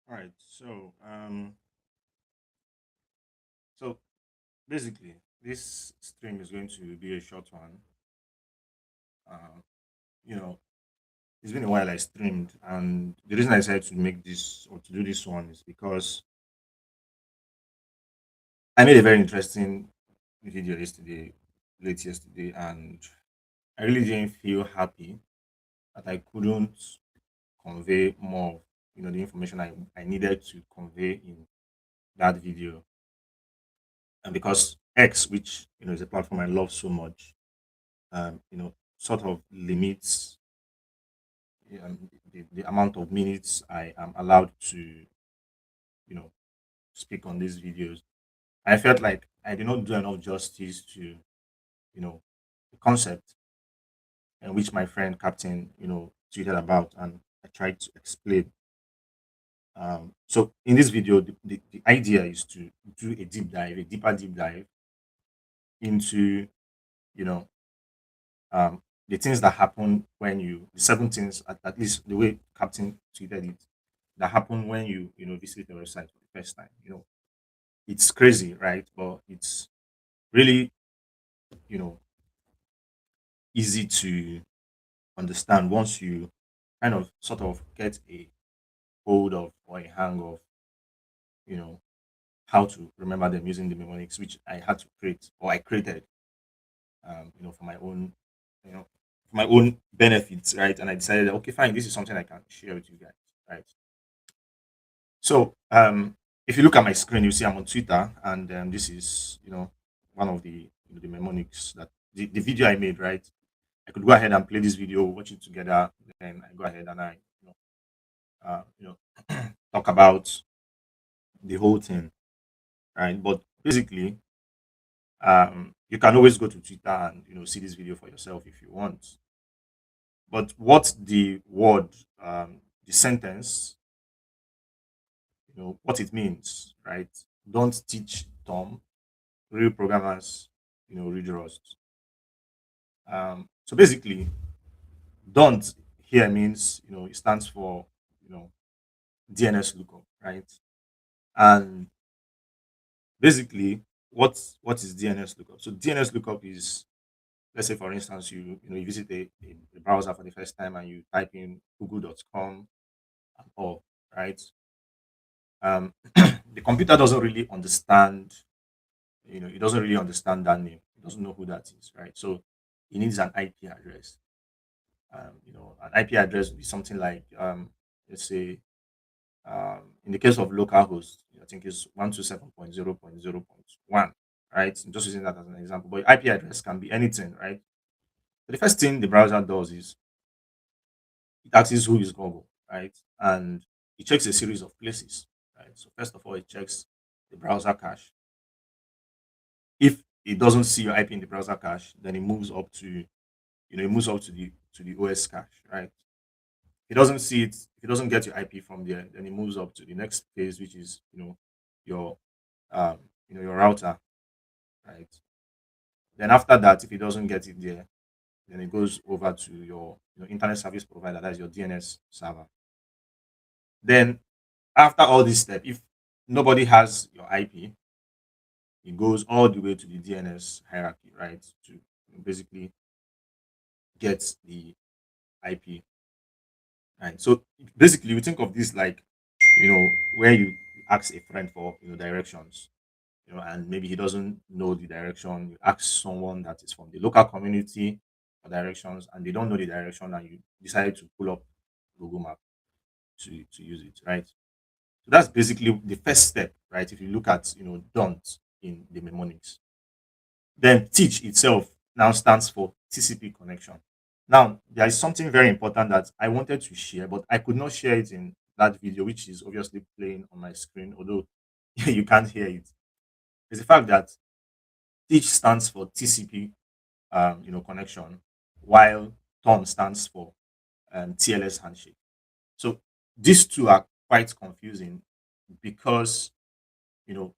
All right. So basically, this stream is going to be a short one. Uh, you know, it's been a while I streamed, and the reason I decided to make this or to do this one is because I made a very interesting video yesterday, late yesterday, and I really didn't feel happy that I couldn't convey more of the information I needed to convey in that video. And because X, which is a platform I love so much, sort of limits the amount of minutes I am allowed to, speak on these videos. I felt like I did not do enough justice to, the concept in which my friend Captain, tweeted about, and I tried to explain. So in this video, the idea is to do a deep dive, a deeper deep dive into, you know, the things that happen when the 7 things, at least the way Captain tweeted it, that happen when you visit the website for the first time. It's crazy, right? But it's really, you know, easy to understand once you kind of sort of get a hold of or a hang of, you know, how to remember them using the mnemonics, which I had to create or I created, for my own, you know, for my own benefits, right? And I decided, that, okay, fine, this is something I can share with you guys, right? So, if you look at my screen, you see I'm on Twitter, and this is, one of the mnemonics that the video I made, right? I could go ahead and play this video, watch it together, then I go ahead and I, uh, you know, talk about the whole thing, right? But basically, you can always go to Twitter and see this video for yourself if you want. But what the word, the sentence, what it means, right? Don't teach Tom. Real programmers, read Rust. So basically, don't here means it stands for you know DNS lookup, right? And basically, what is DNS lookup? So DNS lookup is, let's say for instance, you visit a browser for the first time and you type in google.com and all, right? The computer doesn't really understand, it doesn't really understand that name. It doesn't know who that is, right? So it needs an IP address. An IP address would be something like, let's say, in the case of localhost, I think it's 127.0.0.1, right? I'm just using that as an example. But IP address can be anything, right? So the first thing the browser does is it asks who is Google, right? And it checks a series of places, right? So first of all, it checks the browser cache. If it doesn't see your IP in the browser cache, then it moves up to, it moves up to the OS cache, right? He doesn't see it, if he doesn't get your IP from there, then he moves up to the next phase, which is your your router, right? Then after that, if he doesn't get it there, then it goes over to your internet service provider, that's your DNS server. Then after all this step, if nobody has your IP, it goes all the way to the DNS hierarchy, right? To basically get the IP. Right. So basically we think of this like, where you ask a friend for directions, and maybe he doesn't know the direction. You ask someone that is from the local community for directions, and they don't know the direction, and you decide to pull up Google Map to use it, right? So that's basically the first step, right? If you look at don't in the mnemonics, then teach itself now stands for TCP connection. Now there is something very important that I wanted to share, but I could not share it in that video, which is obviously playing on my screen, although you can't hear it. It's the fact that teach stands for TCP, connection, while Tom stands for TLS handshake. So these two are quite confusing because you know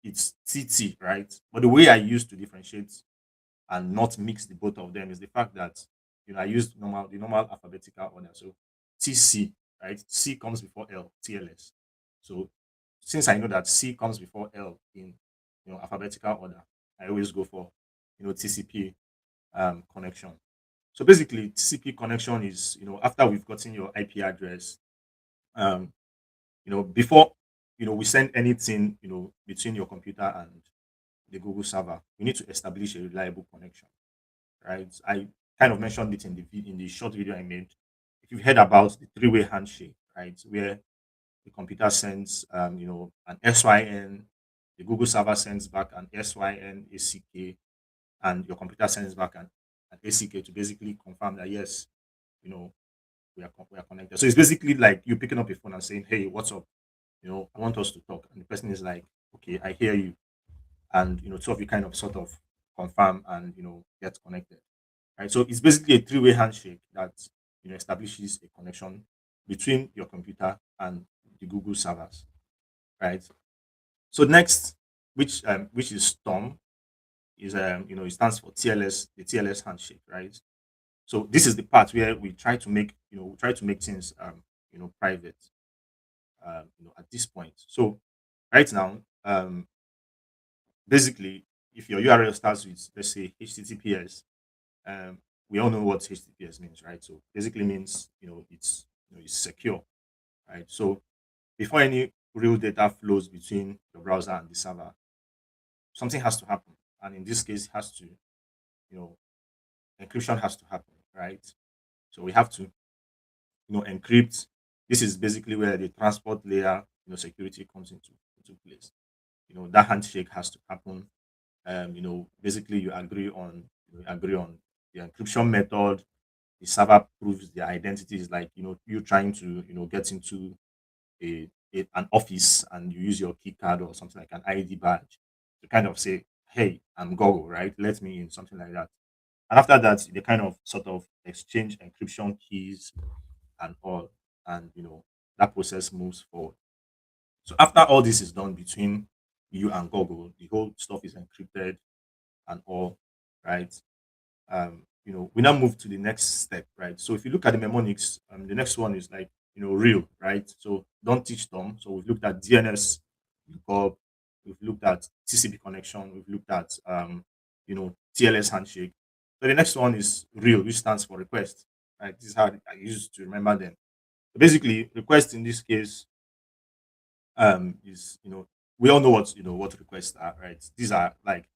it's TT, right? But the way I used to differentiate and not mix the both of them is the fact that I used the normal alphabetical order. So TC, right? C comes before L, TLS. So since I know that C comes before L in alphabetical order, I always go for TCP connection. So basically, TCP connection is after we've gotten your IP address, um, before we send anything between your computer and the Google server, we need to establish a reliable connection, right? I kind of mentioned it in the short video I made. If you've heard about the three-way handshake, right, where the computer sends an SYN, the Google server sends back an SYN ACK, and your computer sends back an ACK to basically confirm that yes, you know we are connected. So it's basically like you picking up a phone and saying, "Hey, what's up? I want us to talk." And the person is like, "Okay, I hear you," and two of you kind of sort of confirm and get connected, right? So it's basically a three-way handshake that establishes a connection between your computer and the Google servers, right? So next, which is Storm, is it stands for TLS, the TLS handshake, right? So this is the part where we try to make things private at this point. So right now, basically, if your URL starts with, let's say, HTTPS, um, we all know what HTTPS means, right? So basically means it's secure, right? So before any real data flows between the browser and the server, something has to happen, and in this case, it has to you know encryption has to happen, right? So we have to encrypt. This is basically where the transport layer security comes into place. That handshake has to happen. Basically you agree on the encryption method. The server proves the identity is like you trying to get into an office, and you use your key card or something like an ID badge to kind of say, "Hey, I'm Google, right? Let me in," something like that. And after that, they kind of sort of exchange encryption keys and all, and that process moves forward. So after all this is done between you and Google, the whole stuff is encrypted and all, right? We now move to the next step, right? So if you look at the mnemonics, the next one is like real, right? So don't teach them. So we've looked at DNS lookup, we've looked at TCP connection, we've looked at TLS handshake. So the next one is real, which stands for request. Right? This is how I used to remember them. So basically, request in this case is we all know what requests are, right? These are like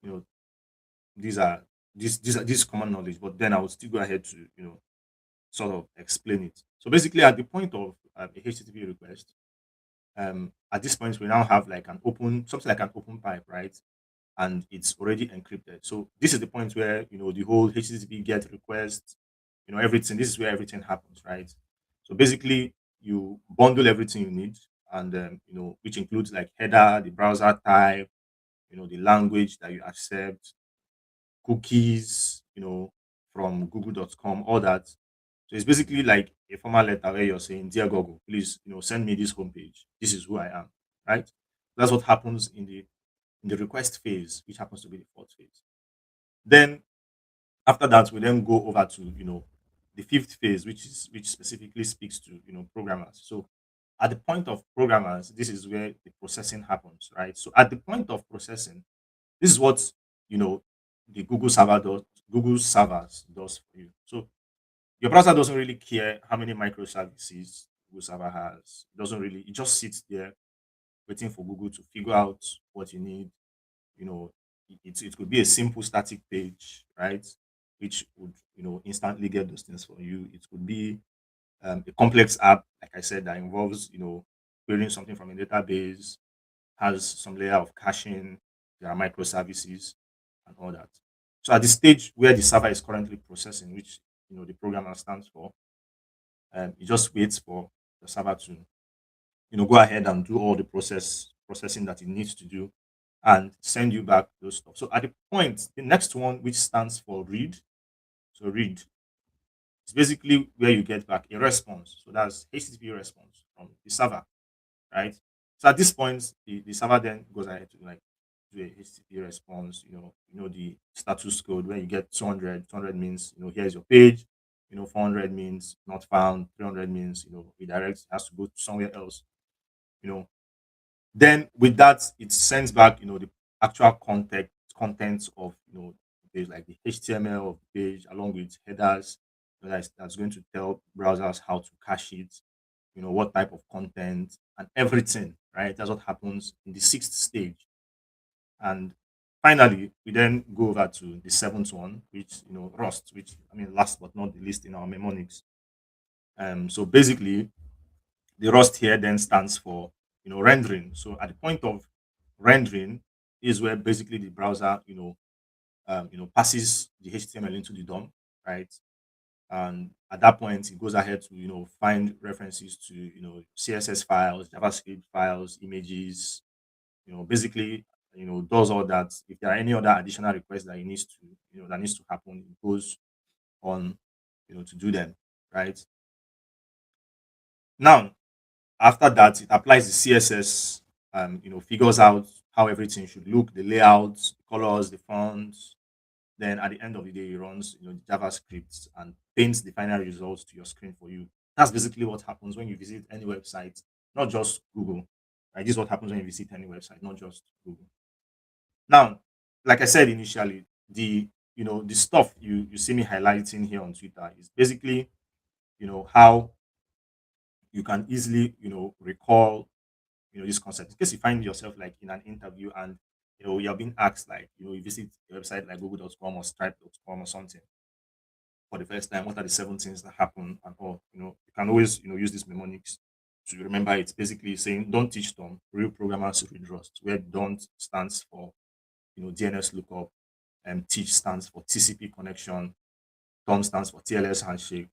you know these are this common knowledge, but then I would still go ahead to sort of explain it. So basically, at the point of a HTTP request, at this point we now have like an open something like an open pipe, right? And it's already encrypted. So this is the point where the whole HTTP GET request, everything. This is where everything happens, right? So basically, you bundle everything you need, and which includes like header, the browser type, the language that you accept, cookies, from google.com, all that. So it's basically like a formal letter where you're saying, "Dear Google, please, send me this homepage. This is who I am." Right? That's what happens in the request phase, which happens to be the fourth phase. Then after that, we then go over to the fifth phase, which specifically speaks to programmers. So at the point of programmers, this is where the processing happens, right? So at the point of processing, this is what you know the Google servers does for you. So your browser doesn't really care how many microservices Google server has. It doesn't really. It just sits there waiting for Google to figure out what you need. It could be a simple static page, right? Which would instantly get those things for you. It could be a complex app, like I said, that involves querying something from a database, has some layer of caching, there are microservices and all that. So at the stage where the server is currently processing, which the programmer stands for, it just waits for the server to go ahead and do all the processing that it needs to do and send you back those stuff. So at the point, the next one, which stands for read, so read is basically where you get back a response. So that's HTTP response from the server, right? So at this point, the server then goes ahead to like do a HTTP response. The status code where you get 200. 200 means here's your page. 400 means not found. 300 means redirects has to go to somewhere else. you know. Then with that, it sends back, the actual contents of, the page, like the HTML of the page, along with headers. That's going to tell browsers how to cache it, what type of content and everything, right? That's what happens in the sixth stage. And finally, we then go over to the seventh one, which, Rust, which, I mean, last but not the least in our mnemonics. So basically, the Rust here then stands for, rendering. So at the point of rendering is where basically the browser, passes the HTML into the DOM, right? And at that point, it goes ahead to, find references to, CSS files, JavaScript files, images, basically, does all that. If there are any other additional requests that it needs to, that needs to happen, it goes on, to do them, right? Now, after that, it applies the CSS, figures out how everything should look, the layouts, the colors, the fonts. Then at the end of the day, it runs, the JavaScript and paints the final results to your screen for you. That's basically what happens when you visit any website, not just Google. Right? This is what happens when you visit any website, not just Google. Now, like I said initially, the stuff you see me highlighting here on Twitter is basically, how you can easily, recall, this concept. In case you find yourself like in an interview and, you're being asked, like, you visit a website like google.com or stripe.com or something for the first time, what are the seven things that happen and all, you can always, use this mnemonics to remember it. Basically saying, don't teach them, real programmers read Rust, where don't stands for, DNS lookup, and teach stands for TCP connection, Tom stands for TLS handshake,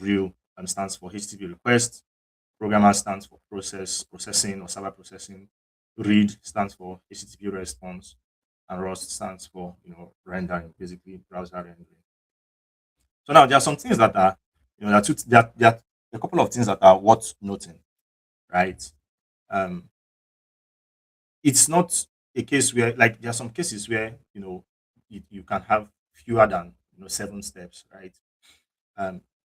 real stands for HTTP request, programmer stands for processing or server processing, read stands for HTTP response, and Rust stands for, rendering, basically browser rendering. So now there are some things that are, there are, there are a couple of things that are worth noting, right? Um, it's not a case where, like, there are some cases where, you can have fewer than, seven steps, right?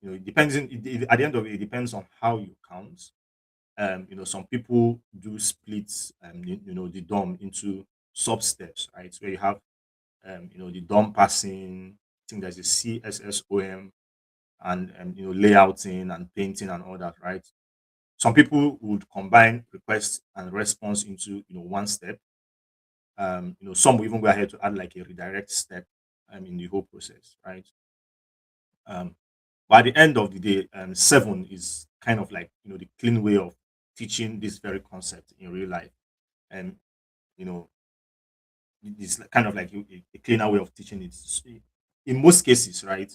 It depends at the end of it depends on how you count. Some people do split, the DOM into sub steps, right? Where you have, the DOM passing. I think there's a CSSOM and, layouting and painting and all that, right? Some people would combine request and response into, one step. Some will even go ahead to add like a redirect step, in the whole process, right? Um, but at the end of the day, seven is kind of like, the clean way of teaching this very concept in real life. And, you know, it's kind of like a cleaner way of teaching it. In most cases, right?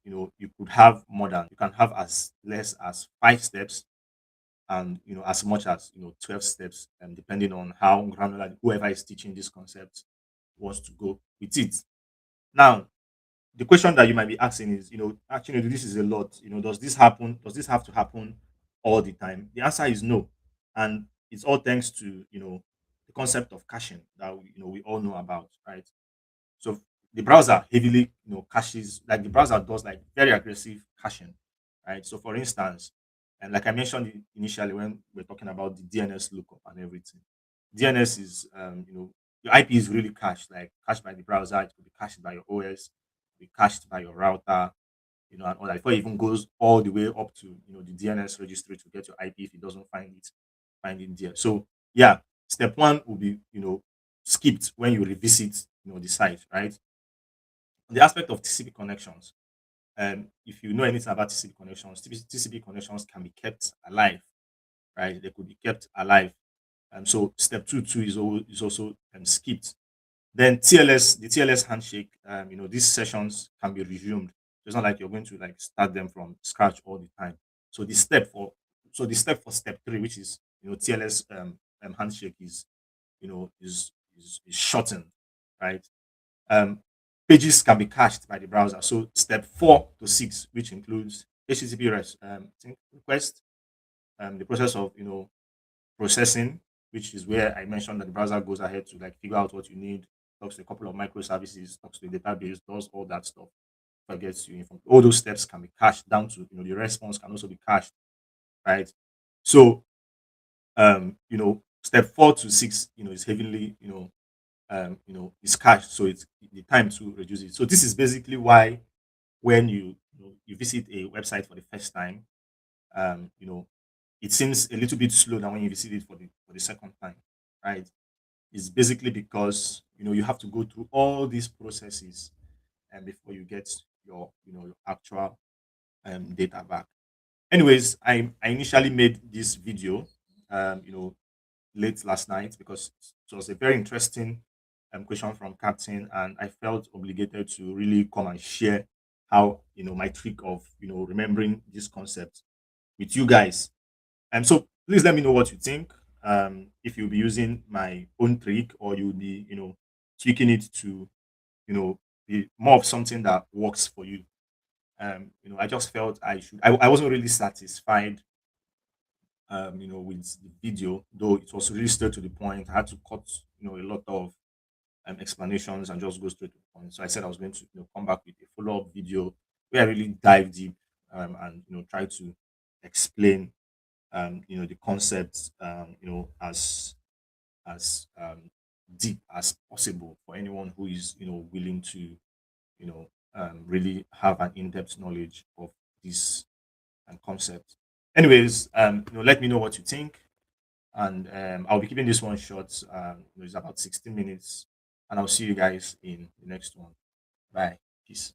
You could have more than, you can have as less as five steps, and, as much as, 12 steps, depending on how granular whoever is teaching this concept wants to go with it. Now, the question that you might be asking is, actually, this is a lot. Does this happen? Does this have to happen all the time? The answer is no, and it's all thanks to, the concept of caching that we all know about, right? So the browser heavily, caches, like the browser does like very aggressive caching, right? So for instance, and like I mentioned initially when we're talking about the DNS lookup and everything, DNS is, your IP is really cached, like cached by the browser. It could be cached by your OS, be cached by your router, and all that. Before it even goes all the way up to, the DNS registry to get your IP if it doesn't find it there. So yeah, step one will be, skipped when you revisit, the site, right? The aspect of TCP connections. If you know anything about TCP connections, TCP connections can be kept alive, right? They could be kept alive. So step two is also, skipped. Then the TLS handshake, these sessions can be resumed. It's not like you're going to like start them from scratch all the time. So the step for step three, which is, TLS, handshake is, is shortened, right? Um, Pages can be cached by the browser. So step 4 to 6, which includes HTTP request, the process of, processing, which is where I mentioned that the browser goes ahead to like figure out what you need, talks to a couple of microservices, talks to a database, does all that stuff, gets you info. All those steps can be cached down to, the response can also be cached, right? So Step 4 to 6, is heavily, is cached, so it's the time to reduce it. So this is basically why when you visit a website for the first time, um, you know, it seems a little bit slow than when you visit it for the second time, right? It's basically because you have to go through all these processes and before you get your actual data back. Anyways, I initially made this video late last night because it was a very interesting question from Captain, and I felt obligated to really come and share how my trick of remembering this concept with you guys. So please let me know what you think. If you'll be using my own trick or you'll be tweaking it to be more of something that works for you. I just felt I wasn't really satisfied with the video, though it was really straight to the point. I had to cut, a lot of explanations and just go straight to the point. So I said I was going to, come back with a follow-up video where I really dive deep and try to explain, the concepts, as deep as possible for anyone who is, willing to, really have an in-depth knowledge of this concept. Anyways, let me know what you think, and I'll be keeping this one short. It's about 16 minutes, and I'll see you guys in the next one. Bye. Peace.